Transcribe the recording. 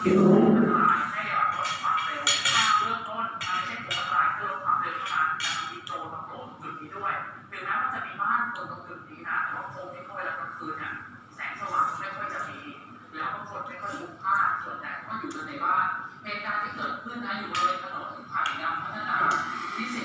อันตรายให้ลดความเร็วเบื้องต้นไม่ใช่ตัวอันตรายเพื่อลดความเร็วเท่านั้นแต่มีโดรนมาโผล่จุดนี้ด้วยถึงแม้ว่าจะมีบ้านคนตรงจุดนี้นะแต่ว่าโค้งที่เข้าไปแล้วกลางคืนเนี่ยแสงสว่างไม่ค่อยจะมีแล้วบางคนไม่ค่อยรู้ภาพส่วนใหญ่ก็อยู่กันในบ้านเหตุการณ์ที่เกิดขึ้นนะอยู่บริเวณถนนผ่านยามพัฒนาพิเศษ